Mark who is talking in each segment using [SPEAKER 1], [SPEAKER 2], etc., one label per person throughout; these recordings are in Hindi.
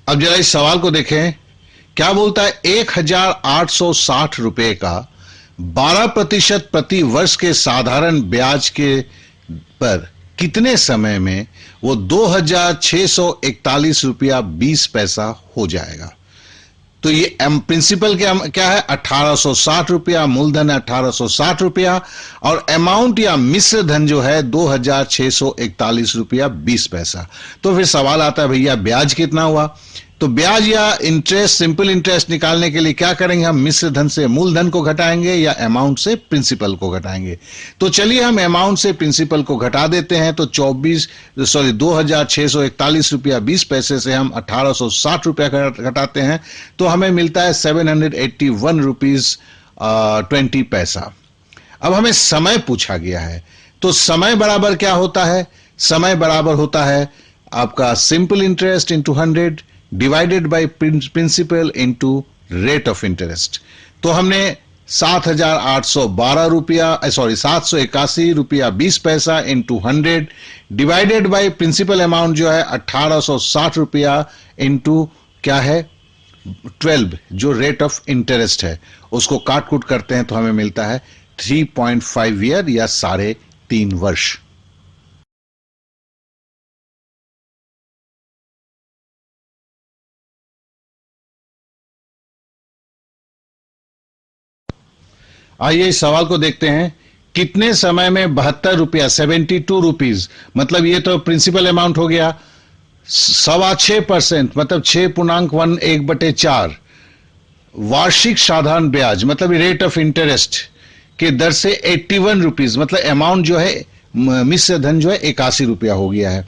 [SPEAKER 1] अब जरा इस सवाल को देखें, क्या बोलता है 1,860 रुपए का 12% प्रति वर्ष के साधारण ब्याज के पर कितने समय में वो 2,641 रुपया 20 पैसा हो जाएगा। तो ये प्रिंसिपल क्या है 1,860 रुपया, मूलधन है 1,860 रुपया और अमाउंट या मिश्र धन जो है 2,641 रुपया 20 पैसा। तो फिर सवाल आता है भैया ब्याज कितना हुआ। तो ब्याज या इंटरेस्ट, सिंपल इंटरेस्ट निकालने के लिए क्या करेंगे, हम मिश्र धन से मूलधन को घटाएंगे या अमाउंट से प्रिंसिपल को घटाएंगे। तो चलिए हम अमाउंट से प्रिंसिपल को घटा देते हैं। तो 2,641 रुपया 20 पैसे से हम 1,860 रुपया घटाते हैं तो हमें मिलता है 781 रुपीज 20 पैसा। अब हमें समय पूछा गया है, तो समय बराबर क्या होता है, समय बराबर होता है आपका simple interest into 100 divided by principal into rate of interest. तो हमने 781 रुपया 20 पैसा into 100 divided by principal amount जो है 1,860 रुपया इंटू क्या है 12 जो रेट ऑफ इंटरेस्ट है, उसको काट कूट करते हैं तो हमें मिलता है 3.5 ईयर या 3.5 वर्ष। आइए इस सवाल को देखते हैं, कितने समय में 72 रुपया 72 रुपीज, मतलब ये तो प्रिंसिपल अमाउंट हो गया, 6.25% मतलब 6.14 वार्षिक साधारण ब्याज मतलब रेट ऑफ इंटरेस्ट के दर से 81 रुपीज मतलब अमाउंट जो है मिश्र धन जो है 81 रुपया हो गया है।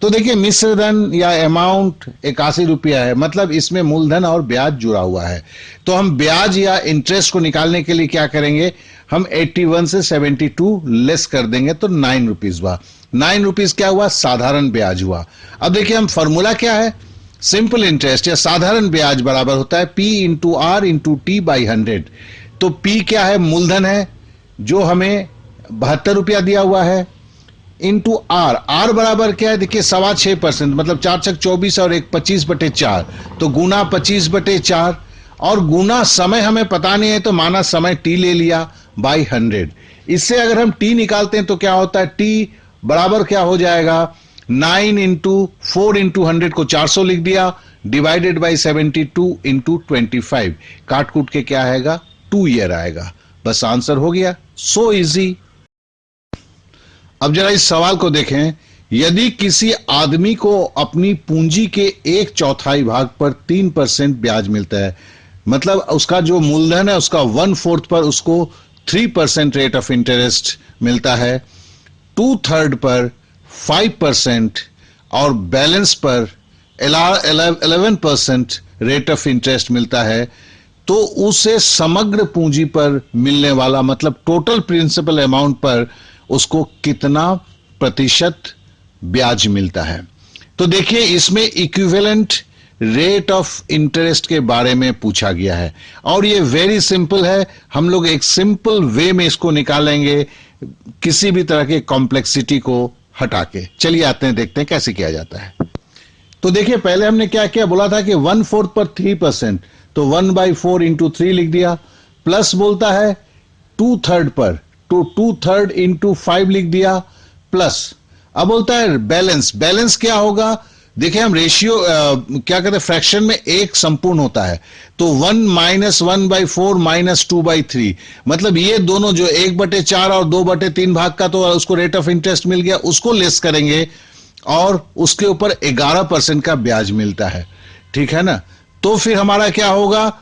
[SPEAKER 1] तो देखिए मिश्र धन या अमाउंट 81 रुपया है, मतलब इसमें मूलधन और ब्याज जुड़ा हुआ है। तो हम ब्याज या इंटरेस्ट को निकालने के लिए क्या करेंगे, हम 81 से 72 लेस कर देंगे तो 9 रुपीज हुआ। 9 रुपीज क्या हुआ, साधारण ब्याज हुआ। अब देखिए हम फॉर्मूला क्या है, सिंपल इंटरेस्ट या साधारण ब्याज बराबर होता है P into R into T by 100। तो P क्या है, मूलधन है जो हमें 72 रुपया दिया हुआ है, इंटू आर, आर बराबर क्या है देखिए 6.25% मतलब 4×6 = 24 और 1 25/4 तो गुना 25/4 और गुना समय हमें पता नहीं है तो माना समय टी ले लिया बाई 100। इससे अगर हम टी निकालते हैं तो क्या होता है, टी बराबर क्या हो जाएगा 9 इंटू 4 इंटू 100 को 400 लिख दिया डिवाइडेड बाई 72 इंटू 25 काट कूट के क्या आएगा 2 ईयर आएगा। बस आंसर हो गया, सो इजी। अब जरा इस सवाल को देखें, यदि किसी आदमी को अपनी पूंजी के 1/4 भाग पर 3% ब्याज मिलता है, मतलब उसका जो मूलधन है उसका 1/4 पर उसको 3% रेट ऑफ इंटरेस्ट मिलता है, 2/3 पर 5% और बैलेंस पर 11% रेट ऑफ इंटरेस्ट मिलता है, तो उसे समग्र पूंजी पर मिलने वाला मतलब टोटल प्रिंसिपल अमाउंट पर उसको कितना प्रतिशत ब्याज मिलता है। तो देखिए इसमें इक्विवेलेंट रेट ऑफ इंटरेस्ट के बारे में पूछा गया है और ये वेरी सिंपल है, हम लोग एक सिंपल वे में इसको निकालेंगे किसी भी तरह के कॉम्प्लेक्सिटी को हटा के। चलिए आते हैं देखते हैं कैसे किया जाता है। तो देखिए पहले हमने क्या किया, बोला था कि 1/4 पर 3% तो 1/4 इंटू 3 लिख दिया, प्लस बोलता है 2/3 पर तो 2/3 इंटू 5 लिख दिया, प्लस अब बोलता है बैलेंस, बैलेंस क्या होगा देखिए हम रेशियो क्या कहते हैं फ्रैक्शन में एक संपूर्ण होता है तो 1 - 1/4 - 2/3 मतलब ये दोनों जो 1/4 और 2/3 भाग का तो उसको रेट ऑफ इंटरेस्ट मिल गया, उसको लेस करेंगे और उसके ऊपर 11% का ब्याज मिलता है, ठीक है ना। तो फिर हमारा क्या होगा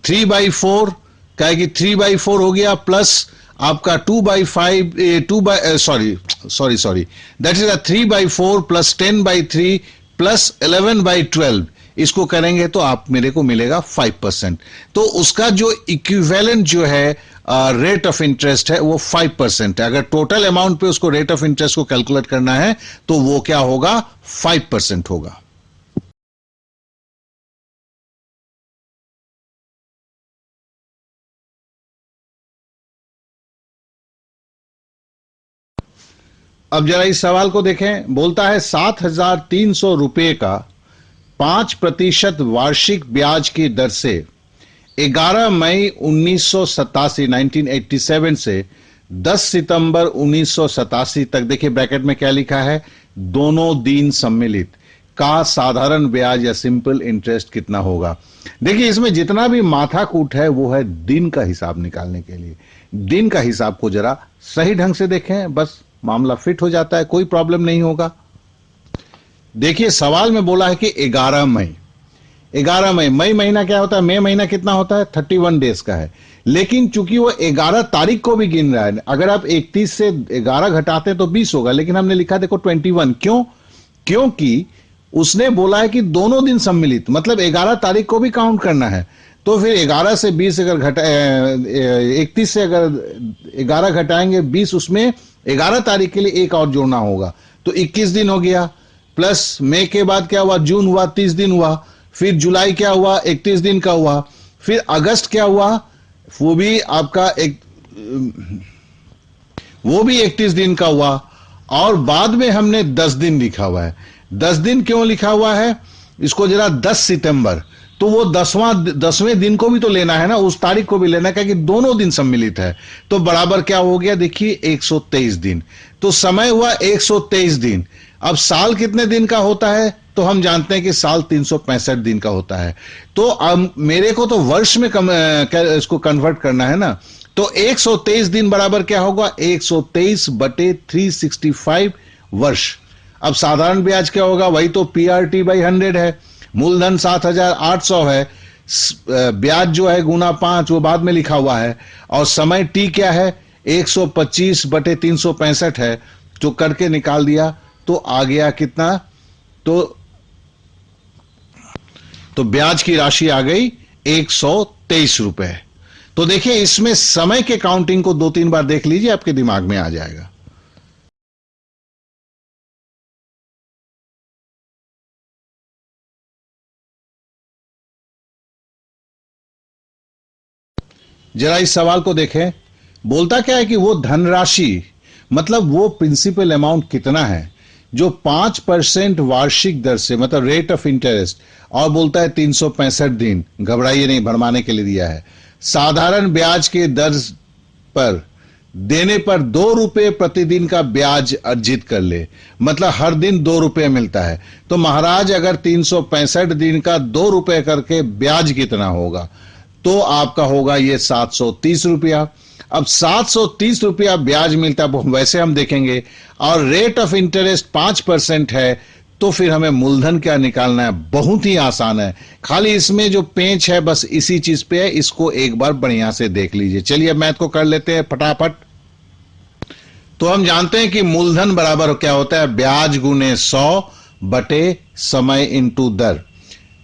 [SPEAKER 1] 3/4 क्या कि 3/4 हो गया प्लस आपका 2/5 दैट इज 3/4 प्लस 10/3 प्लस 11/12 इसको करेंगे तो आप मेरे को मिलेगा 5%। तो उसका जो इक्विवेलेंट जो है रेट ऑफ इंटरेस्ट है वो 5% है। अगर टोटल अमाउंट पे उसको रेट ऑफ इंटरेस्ट को कैलकुलेट करना है तो वो क्या होगा 5% होगा। अब जरा इस सवाल को देखें, बोलता है 7,300 रुपए का 5% वार्षिक ब्याज की दर से 11 मई 1987 से 10 सितंबर 1987 तक, देखिए ब्रैकेट में क्या लिखा है, दोनों दिन सम्मिलित का साधारण ब्याज या सिंपल इंटरेस्ट कितना होगा। देखिए इसमें जितना भी माथाकूट है वो है दिन का हिसाब निकालने के लिए। दिन का हिसाब को जरा सही ढंग से देखें, बस मामला फिट हो जाता है, कोई प्रॉब्लम नहीं होगा। देखिए सवाल में बोला है कि 11 मई, 11 मई, मई महीना क्या होता है, मई महीना कितना होता है, 31 डेज का है। लेकिन चूंकि वो 11 तारीख को भी गिन रहा है, अगर आप 31 से 11 घटाते हैं तो 20 होगा, लेकिन हमने लिखा देखो 21। क्यों? क्योंकि उसने बोला है कि दोनों दिन सम्मिलित, मतलब 11 तारीख को भी काउंट करना है। तो फिर 11 से 20 अगर 31 से अगर 11 घटाएंगे 20, उसमें 11 तारीख के लिए एक और जोड़ना होगा, तो 21 दिन हो गया। प्लस मई के बाद क्या हुआ, जून हुआ, 30 दिन हुआ। फिर जुलाई क्या हुआ, 31 दिन का हुआ। फिर अगस्त क्या हुआ, वो भी आपका वो भी 31 दिन का हुआ। और बाद में हमने 10 दिन लिखा हुआ है। 10 दिन क्यों लिखा हुआ है, इसको जरा 10 सितंबर, तो वो 10वें दिन को भी तो लेना है ना, उस तारीख को भी लेना है, क्योंकि दोनों दिन सम्मिलित है। तो बराबर क्या हो गया, देखिए 123 दिन। तो समय हुआ 123 दिन। अब साल कितने दिन का होता है, तो हम जानते हैं कि साल 365 दिन का होता है। तो अब मेरे को तो वर्ष में इसको कन्वर्ट करना है ना, तो 123 दिन बराबर क्या होगा, 123 बटे 365 वर्ष। अब साधारण ब्याज क्या होगा, वही तो PRT बाई 100 है। मूलधन 7,800 है, ब्याज जो है गुना 5 वो बाद में लिखा हुआ है। और समय T क्या है, 125 बटे 365 है, जो करके निकाल दिया तो आ गया कितना, तो ब्याज की राशि आ गई 123 रुपए। तो देखिए इसमें समय के काउंटिंग को 2-3 बार देख लीजिए, आपके दिमाग में आ जाएगा। जरा इस सवाल को देखें, बोलता क्या है कि वो धनराशि, मतलब वो प्रिंसिपल अमाउंट कितना है जो 5% वार्षिक दर से, मतलब रेट ऑफ इंटरेस्ट, और बोलता है 365 दिन, घबराइए नहीं, भरमाने के लिए दिया है, साधारण ब्याज के दर पर देने पर 2 रुपए प्रतिदिन का ब्याज अर्जित कर ले, मतलब हर दिन 2 रुपए मिलता है। तो महाराज अगर 365 दिन का 2 रुपए करके ब्याज कितना होगा, तो आपका होगा ये 730 रुपया। अब 730 रुपया ब्याज मिलता है, वैसे हम देखेंगे, और रेट ऑफ इंटरेस्ट 5% है, तो फिर हमें मूलधन क्या निकालना है, बहुत ही आसान है। खाली इसमें जो पेंच है बस इसी चीज पे है, इसको एक बार बढ़िया से देख लीजिए। चलिए मैथ को कर लेते हैं फटाफट। तो हम जानते हैं कि मूलधन बराबर क्या होता है, ब्याज गुने 100 बटे समय इंटू दर।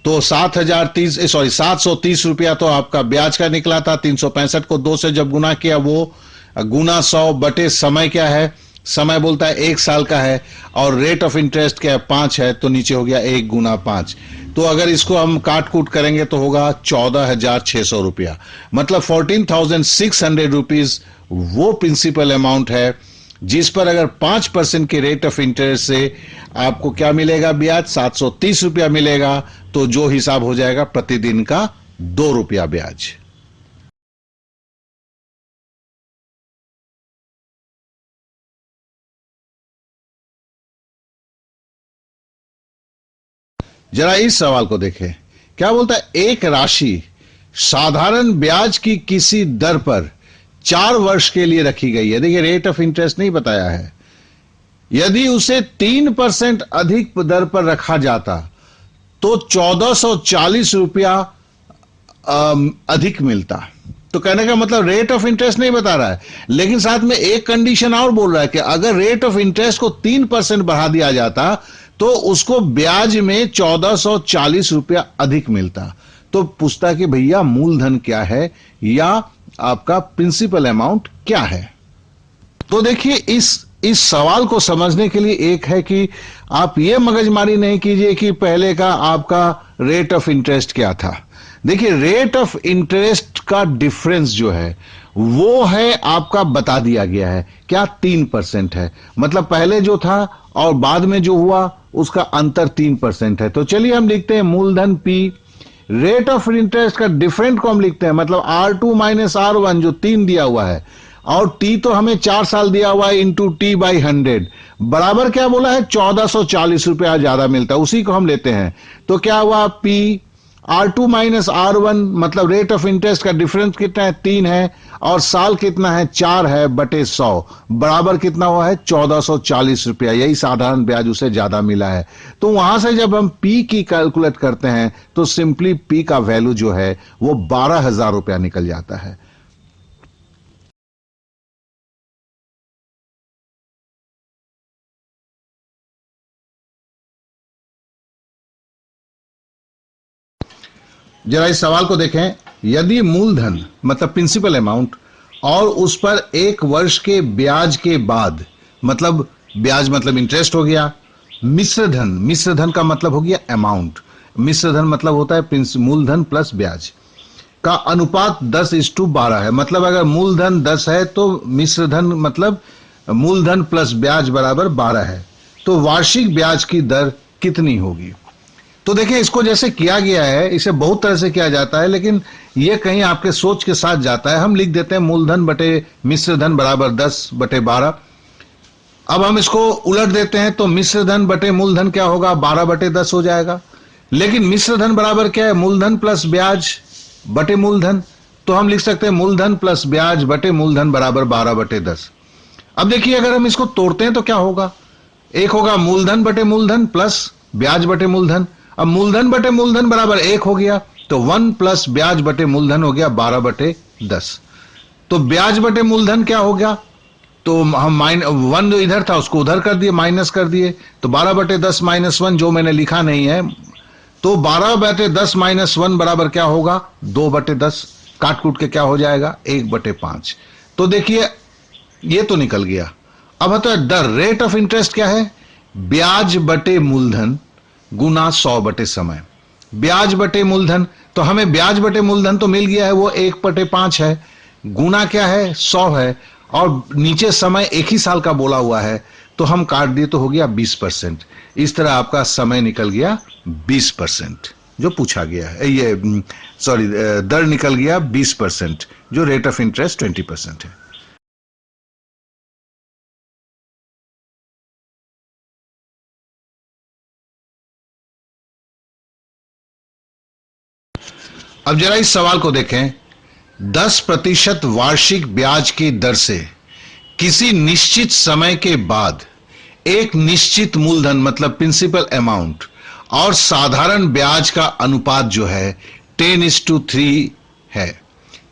[SPEAKER 1] तो 730 रुपया तो आपका ब्याज का निकला था। 365 को 2 से जब गुना किया, वो गुना 100 बटे समय क्या है, समय बोलता है 1 साल का है, और रेट ऑफ इंटरेस्ट क्या है, 5 है, तो नीचे हो गया 1 गुना 5। तो अगर इसको हम काट कूट करेंगे तो होगा 14,600 रुपया, मतलब 14,600 रुपीज वो प्रिंसिपल अमाउंट है जिस पर अगर 5% के रेट ऑफ इंटरेस्ट से आपको क्या मिलेगा, ब्याज 730 रुपया मिलेगा। तो जो हिसाब हो जाएगा प्रतिदिन का 2 रुपया ब्याज। जरा इस सवाल को देखें, क्या बोलता है, एक राशि साधारण ब्याज की किसी दर पर 4 वर्ष के लिए रखी गई है। देखिए रेट ऑफ इंटरेस्ट नहीं बताया है। यदि उसे 3% अधिक दर पर रखा जाता तो 1440 रुपया अधिक मिलता। तो कहने का मतलब रेट ऑफ इंटरेस्ट नहीं बता रहा है, लेकिन साथ में एक कंडीशन और बोल रहा है कि अगर रेट ऑफ इंटरेस्ट को 3% बढ़ा दिया जाता तो उसको ब्याज में 1440 रुपया अधिक मिलता। तो पूछता कि भैया मूलधन क्या है या आपका प्रिंसिपल अमाउंट क्या है। तो देखिए इस सवाल को समझने के लिए एक है कि आप ये मगजमारी नहीं कीजिए कि पहले का आपका रेट ऑफ इंटरेस्ट क्या था। देखिए रेट ऑफ इंटरेस्ट का डिफरेंस जो है वो है आपका बता दिया गया है क्या 3% है, मतलब पहले जो था और बाद में जो हुआ उसका अंतर 3% है। तो चलिए हम लिखते हैं मूलधन P, रेट ऑफ इंटरेस्ट का डिफरेंट को हम लिखते हैं मतलब R2 माइनस R1 जो 3 दिया हुआ है, और T तो हमें 4 साल दिया हुआ है इंटू T बाई 100 बराबर क्या बोला है 1440 रुपया ज्यादा मिलता है, उसी को हम लेते हैं। तो क्या हुआ P R2 माइनस R1 मतलब रेट ऑफ इंटरेस्ट का डिफरेंस कितना है 3 है, और साल कितना है 4 है बटे 100 बराबर कितना हुआ है 1440 रुपया, यही साधारण ब्याज उसे ज्यादा मिला है। तो वहां से जब हम P की कैलकुलेट करते हैं तो सिंपली P का वैल्यू जो है वो 12,000 रुपया निकल जाता है। जरा इस सवाल को देखें, यदि मूलधन मतलब प्रिंसिपल अमाउंट और उस पर 1 वर्ष के ब्याज के बाद, मतलब ब्याज मतलब इंटरेस्ट हो गया, मिश्र धन का मतलब हो गया अमाउंट, मिश्र धन मतलब होता है मूलधन प्लस ब्याज का अनुपात 10:12 है, मतलब अगर मूलधन 10 है तो मिश्र धन मतलब मूलधन प्लस ब्याज बराबर 12 है, तो वार्षिक ब्याज की दर कितनी होगी। तो देखिए इसको जैसे किया गया है इसे बहुत तरह से किया जाता है, लेकिन ये कहीं आपके सोच के साथ जाता है। हम लिख देते हैं मूलधन बटे मिश्र धन बराबर 10/12। अब हम इसको उलट देते हैं तो मिश्र धन बटे मूलधन क्या होगा 12/10 हो जाएगा, लेकिन मिश्र धन बराबर क्या है मूलधन प्लस ब्याज बटे मूलधन, तो हम लिख सकते हैं मूलधन प्लस ब्याज बटे मूलधन बराबर 12/10। अब देखिए अगर हम इसको तोड़ते हैं तो क्या होगा, एक होगा मूलधन बटे मूलधन प्लस ब्याज बटे मूलधन, अब मूलधन बटे मूलधन बराबर 1 हो गया, तो 1 प्लस ब्याज बटे मूलधन हो गया 12/10। तो ब्याज बटे मूलधन क्या हो गया, तो हम 1 जो इधर था उसको उधर कर दिए, माइनस कर दिए, तो 12/10 माइनस 1 जो मैंने लिखा नहीं है, तो 12/10 माइनस 1 बराबर क्या होगा 2/10, काट कूट के क्या हो जाएगा 1/5। तो देखिए ये तो निकल गया। अब होता है दर, रेट ऑफ इंटरेस्ट क्या है ब्याज बटे मूलधन गुना 100 बटे समय, ब्याज बटे मूलधन, तो हमें ब्याज बटे मूलधन तो मिल गया है वो 1/5 है, गुना क्या है 100 है, और नीचे समय एक ही साल का बोला हुआ है तो हम काट दिए तो हो गया 20%। इस तरह आपका समय निकल गया 20% जो पूछा गया है, ये सॉरी दर निकल गया 20% जो रेट ऑफ इंटरेस्ट 20% है। अब जरा इस सवाल को देखें, 10% वार्षिक ब्याज की दर से किसी निश्चित समय के बाद एक निश्चित मूलधन मतलब प्रिंसिपल अमाउंट और साधारण ब्याज का अनुपात जो है 10:3 है,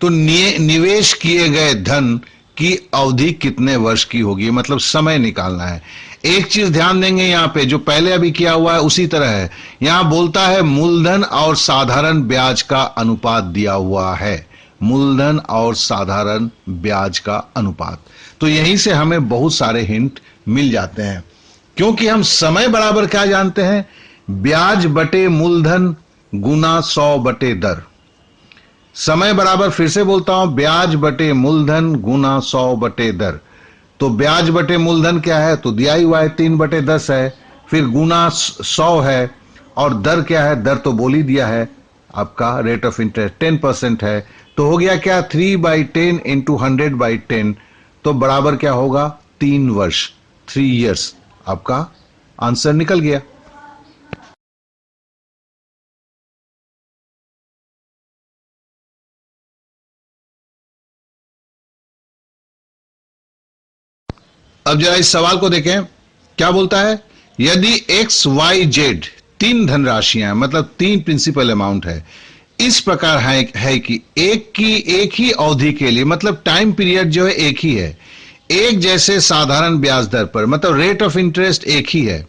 [SPEAKER 1] तो निवेश किए गए धन की अवधि कितने वर्ष की होगी, मतलब समय निकालना है। एक चीज ध्यान देंगे यहां पे जो पहले अभी किया हुआ है उसी तरह है, यहां बोलता है मूलधन और साधारण ब्याज का अनुपात दिया हुआ है, मूलधन और साधारण ब्याज का अनुपात, तो यहीं से हमें बहुत सारे हिंट मिल जाते हैं, क्योंकि हम समय बराबर क्या जानते हैं ब्याज बटे मूलधन गुना 100 बटे दर, समय बराबर फिर से बोलता हूं ब्याज बटे मूलधन गुना 100 बटे दर, तो ब्याज बटे मूलधन क्या है तो दिया ही हुआ है 3/10 है, फिर गुना 100 है, और दर क्या है दर तो बोल ही दिया है आपका रेट ऑफ इंटरेस्ट 10% है, तो हो गया क्या 3/10 इंटू 100/10, तो बराबर क्या होगा 3 वर्ष 3 years, आपका आंसर निकल गया। अब जरा इस सवाल को देखें, क्या बोलता है यदि एक्स वाई जेड 3 धनराशियां मतलब 3 प्रिंसिपल अमाउंट है, इस प्रकार है कि एक ही अवधि के लिए मतलब टाइम पीरियड जो है एक ही है, एक जैसे साधारण ब्याज दर पर मतलब रेट ऑफ इंटरेस्ट एक ही है,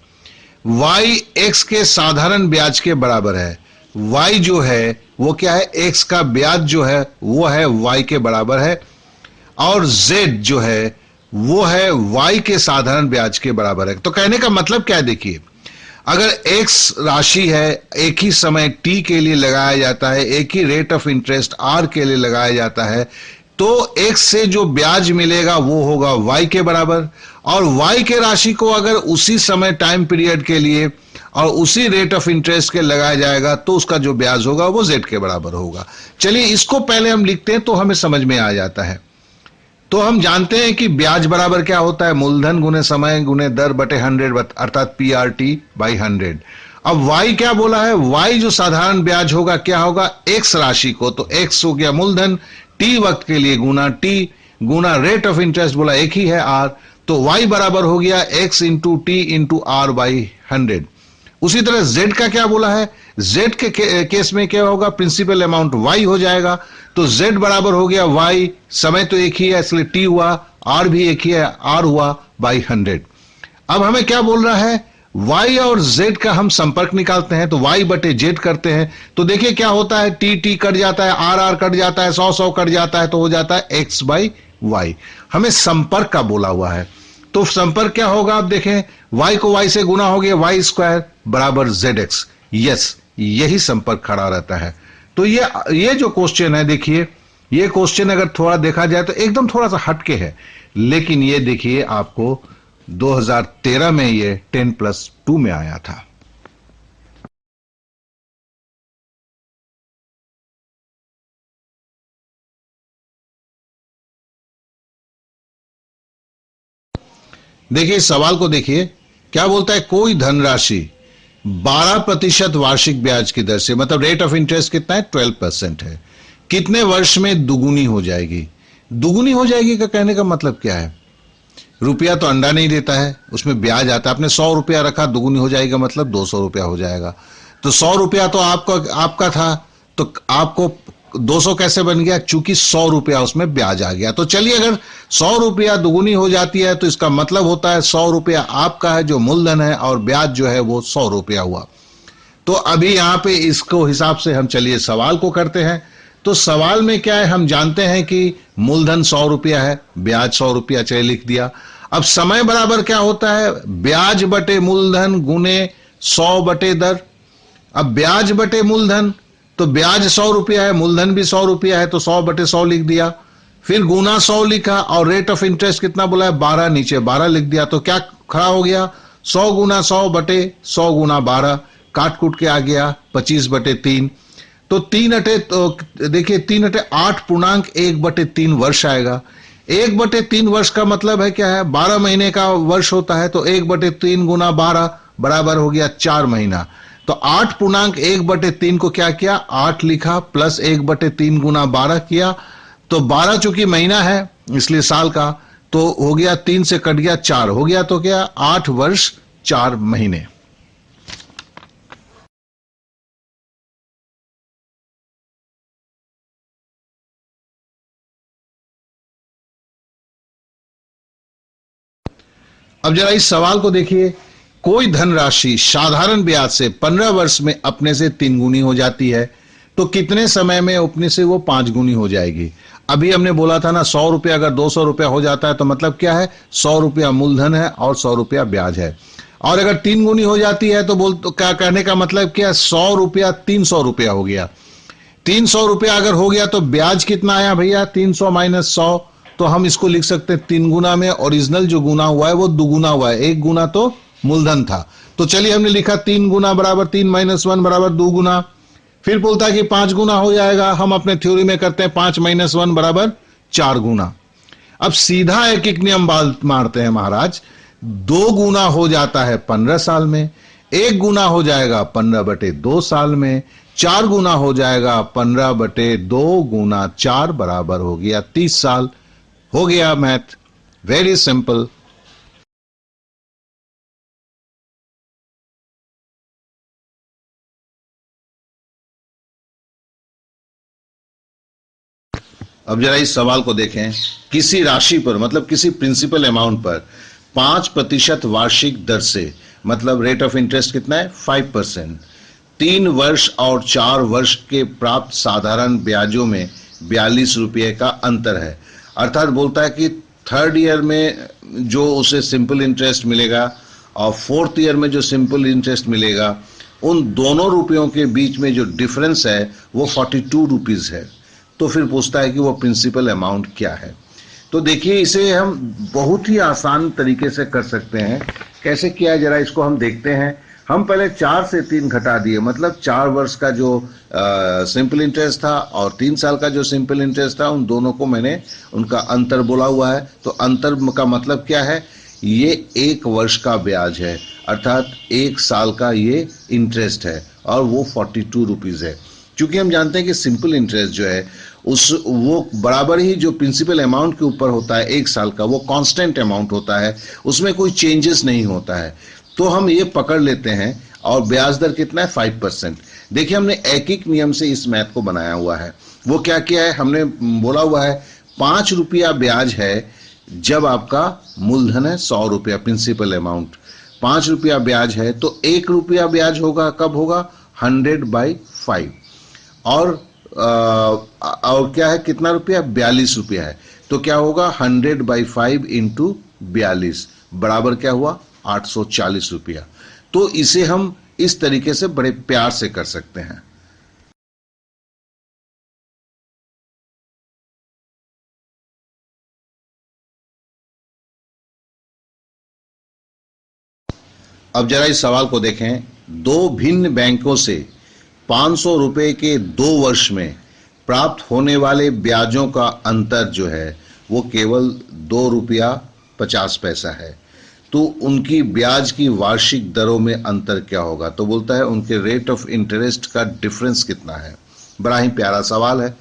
[SPEAKER 1] y x के साधारण ब्याज के बराबर है, y जो है वो क्या है x का ब्याज जो है वो है y के बराबर है, और z जो है वो है y के साधारण ब्याज के बराबर है। तो कहने का मतलब क्या है देखिए, अगर एक्स राशि है, एक ही समय टी के लिए लगाया जाता है, एक ही रेट ऑफ इंटरेस्ट आर के लिए लगाया जाता है, तो एक्स से जो ब्याज मिलेगा वो होगा वाई के बराबर, और वाई के राशि को अगर उसी समय टाइम पीरियड के लिए और उसी रेट ऑफ इंटरेस्ट के लगाया जाएगा तो उसका जो ब्याज होगा वो जेड के बराबर होगा। चलिए इसको पहले हम लिखते हैं तो हमें समझ में आ जाता है। तो हम जानते हैं कि ब्याज बराबर क्या होता है, मूलधन गुने समय गुने दर बटे 100, अर्थात PRT बाई 100। अब y क्या बोला है, y जो साधारण ब्याज होगा क्या होगा, x राशि को, तो x हो गया मूलधन, t वक्त के लिए गुना t Guna rate of interest बोला एक ही है r, तो y बराबर हो गया x into T into R by 100। उसी तरह z का क्या बोला है, z के केस में क्या होगा, प्रिंसिपल अमाउंट y हो जाएगा, तो z बराबर हो गया y, समय तो एक ही है इसलिए t हुआ, r भी एक ही है r हुआ बाई 100। अब हमें क्या बोल रहा है, y और z का हम संपर्क निकालते हैं, तो y बटे z करते हैं, तो देखिए क्या होता है, t कट जाता है, r कट जाता है, 100 कट जाता है, तो हो जाता है x बाई वाई। हमें संपर्क का बोला हुआ है, तो संपर्क क्या होगा, आप देखें y को y से गुना हो गया, y स्क्वायर बराबर zx। यस, यही संपर्क खड़ा रहता है। तो ये जो क्वेश्चन है, देखिए ये क्वेश्चन अगर थोड़ा देखा जाए तो एकदम थोड़ा सा हटके है, लेकिन ये देखिए आपको 2013 में ये 10+2 में आया था। देखिए इस सवाल को देखिए, क्या बोलता है, कोई धनराशि 12% वार्षिक ब्याज की दर से, मतलब रेट ऑफ इंटरेस्ट कितना है, 12% है, कितने वर्ष में दुगुनी हो जाएगी। दुगुनी हो जाएगी का कहने का मतलब क्या है, रुपया तो अंडा नहीं देता है, उसमें ब्याज आता है। आपने 100 रुपया रखा, दुगुनी हो जाएगा मतलब 200 रुपया हो जाएगा। तो 100 रुपया तो आपका था, तो आपको 200 कैसे बन गया, चूंकि 100 रुपया उसमें ब्याज आ गया। तो चलिए अगर 100 रुपया दुगुनी हो जाती है तो इसका मतलब होता है 100 रुपया आपका है जो मूलधन है, और ब्याज जो है वो 100 रुपया हुआ। तो अभी यहां पे इसको हिसाब से हम चलिए सवाल को करते हैं। तो सवाल में क्या है, हम जानते हैं कि मूलधन 100 रुपया है, ब्याज 100 रुपया, चलिए लिख दिया। अब समय बराबर क्या होता है, ब्याज बटे मूलधन गुने 100 बटे दर। अब ब्याज बटे मूलधन, तो ब्याज 100 रुपया है, मूलधन भी 100 रुपया है, तो 100 बटे 100 लिख दिया, फिर गुना 100 लिखा, और रेट ऑफ इंटरेस्ट कितना बोला है, 12, नीचे 12 लिख दिया। तो क्या खड़ा हो गया, 100 गुना 100 बटे 100 गुना 12, काट कूट के आ गया 25 बटे 3। तो 3 अटे, तो देखिए 3 अटे 8.1 बटे 3 वर्ष आएगा। 1 बटे 3 वर्ष का मतलब है क्या है, 12 महीने का वर्ष होता है, तो 1 बटे 3 गुना 12 बराबर हो गया 4 महीना। तो 8.1 बटे 3 को क्या किया, 8 लिखा, प्लस 1 बटे 3 गुना 12 किया, तो 12 चूंकि महीना है इसलिए साल का, तो हो गया 3 से कट गया 4 हो गया, तो क्या 8 वर्ष 4 महीने। अब जरा इस सवाल को देखिए, कोई धनराशि साधारण ब्याज से 15 वर्ष में अपने से 3 गुनी हो जाती है, तो कितने समय में अपने से वो 5 गुनी हो जाएगी। अभी हमने बोला था ना, 100 रुपया अगर 200 रुपया हो जाता है तो मतलब क्या है, 100 रुपया मूलधन है और 100 रुपया ब्याज है। और अगर 3 गुनी हो जाती है तो क्या कहने का मतलब क्या, 100 रुपया 300 रुपया हो गया। 300 रुपया अगर हो गया तो ब्याज कितना आया भैया, 300 माइनस 100, तो हम इसको लिख सकते हैं 3 गुना में ओरिजिनल जो गुना हुआ है वो दुगुना हुआ है, 1 गुना तो मूलधन था। तो चलिए हमने लिखा 3 गुना बराबर 3 माइनस 1 बराबर 2 गुना। फिर बोलता है कि 5 गुना हो जाएगा, हम अपने थ्योरी में करते हैं 5 माइनस 1 बराबर 4 गुना। अब सीधा एक एक नियम मारते हैं महाराज, 2 गुना हो जाता है 15 साल में, 1 गुना हो जाएगा 15 बटे 2 साल में, 4 गुना हो जाएगा 15 बटे 2 गुना 4 बराबर हो गया 30 साल। हो गया मैथ, वेरी सिंपल। अब जरा इस सवाल को देखें, किसी राशि पर, मतलब किसी प्रिंसिपल अमाउंट पर 5% वार्षिक दर से, मतलब रेट ऑफ इंटरेस्ट कितना है, 5%, 3 वर्ष और 4 वर्ष के प्राप्त साधारण ब्याजों में 42 रुपये का अंतर है। अर्थात बोलता है कि थर्ड ईयर में जो उसे सिंपल इंटरेस्ट मिलेगा और फोर्थ ईयर में जो सिंपल इंटरेस्ट मिलेगा, उन दोनों रुपयों के बीच में जो डिफरेंस है वो 42 रुपीज है। तो फिर पूछता है कि वो प्रिंसिपल अमाउंट क्या है। तो देखिए, इसे हम बहुत ही आसान तरीके से कर सकते हैं। कैसे किया, जरा इसको हम देखते हैं। हम पहले 4 से 3 घटा दिए, मतलब 4 वर्ष का जो सिंपल इंटरेस्ट था और 3 साल का जो सिंपल इंटरेस्ट था, उन दोनों को मैंने उनका अंतर बोला हुआ है। तो अंतर का मतलब क्या है, ये 1 वर्ष का ब्याज है, अर्थात 1 साल का ये इंटरेस्ट है और वो 42 रुपीज है। क्योंकि हम जानते हैं कि सिंपल इंटरेस्ट जो है वो बराबर ही जो प्रिंसिपल अमाउंट के ऊपर होता है 1 साल का, वो कांस्टेंट अमाउंट होता है, उसमें कोई चेंजेस नहीं होता है। तो हम ये पकड़ लेते हैं। और ब्याज दर कितना है, 5%। देखिए, हमने एक एक नियम से इस मैथ को बनाया हुआ है। वो क्या किया है, हमने बोला हुआ है 5 रुपया ब्याज है जब आपका मूलधन है 100 रुपया, प्रिंसिपल अमाउंट 5 रुपया ब्याज है, तो 1 रुपया ब्याज होगा, कब होगा, 100/5। और क्या है, कितना रुपया, 42 रुपया है। तो क्या होगा, 100/5 इंटू 42 बराबर क्या हुआ, 840 रुपया। तो इसे हम इस तरीके से बड़े प्यार से कर सकते हैं। अब जरा इस सवाल को देखें। 2 भिन्न बैंकों से 500 रुपए के 2 वर्ष में प्राप्त होने वाले ब्याजों का अंतर जो है वो केवल 2 रुपया 50 पैसा है। तो उनकी ब्याज की वार्षिक दरों में अंतर क्या होगा। तो बोलता है उनके रेट ऑफ इंटरेस्ट का डिफरेंस कितना है। बड़ा ही प्यारा सवाल है।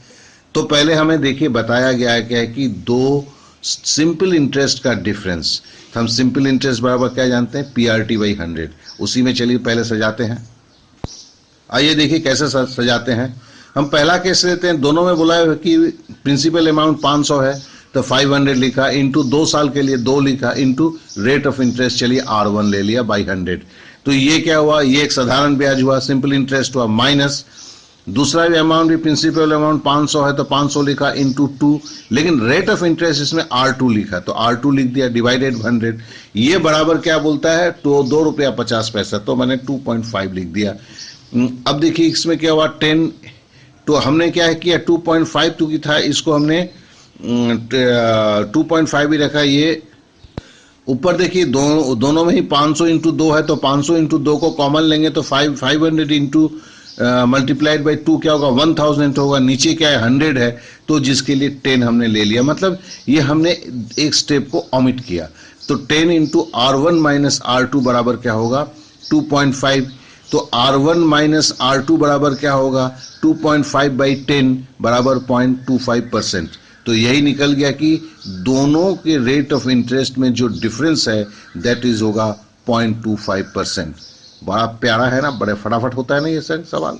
[SPEAKER 1] तो पहले हमें देखिए बताया गया है क्या है कि 2 सिंपल इंटरेस्ट का डिफरेंस। हम सिंपल इंटरेस्ट बराबर क्या जानते हैं, PRT/100। उसी में चलिए पहले सजाते हैं। आइए देखिए कैसे सजाते हैं। हम पहला केस लेते हैं, दोनों में बोला है कि प्रिंसिपल अमाउंट 500 है, तो 500 लिखा, इंटू 2 साल के लिए 2 लिखा, इंटू रेट ऑफ इंटरेस्ट चलिए R1 ले लिया बाई 100। तो ये क्या हुआ, ये एक साधारण ब्याज हुआ, सिंपल इंटरेस्ट हुआ, माइनस दूसरा भी अमाउंट भी प्रिंसिपल अमाउंट 500 है, तो 500 लिखा इंटू 2, लेकिन रेट ऑफ इंटरेस्ट इसमें R2 लिखा, तो R2 लिख दिया डिवाइडेड 100। ये बराबर क्या बोलता है, तो 2 रुपया 50 पैसा, तो मैंने 2.5 लिख दिया। अब देखिए इसमें क्या हुआ, 10, तो हमने क्या किया 2.5 क्योंकि था, इसको हमने 2.5 ही रखा। ये ऊपर देखिए दोनों में ही 500 इंटू 2 है, तो 500 इंटू 2 को कॉमन लेंगे तो 500 इंटू मल्टीप्लाइड बाई 2 क्या होगा, 1000 होगा। नीचे क्या है, 100 है, तो जिसके लिए 10 हमने ले लिया, मतलब ये हमने एक स्टेप को ओमिट किया। तो 10 इंटू R1 माइनस R2 बराबर क्या होगा, 2.5। तो R1 माइनस R2 बराबर क्या होगा, 2.5/10 बराबर 0.25%। तो यही निकल गया कि दोनों के रेट ऑफ इंटरेस्ट में जो डिफरेंस है दैट इज होगा 0.25%। बड़ा प्यारा है ना, बड़े फटाफट होता है ना ये सवाल।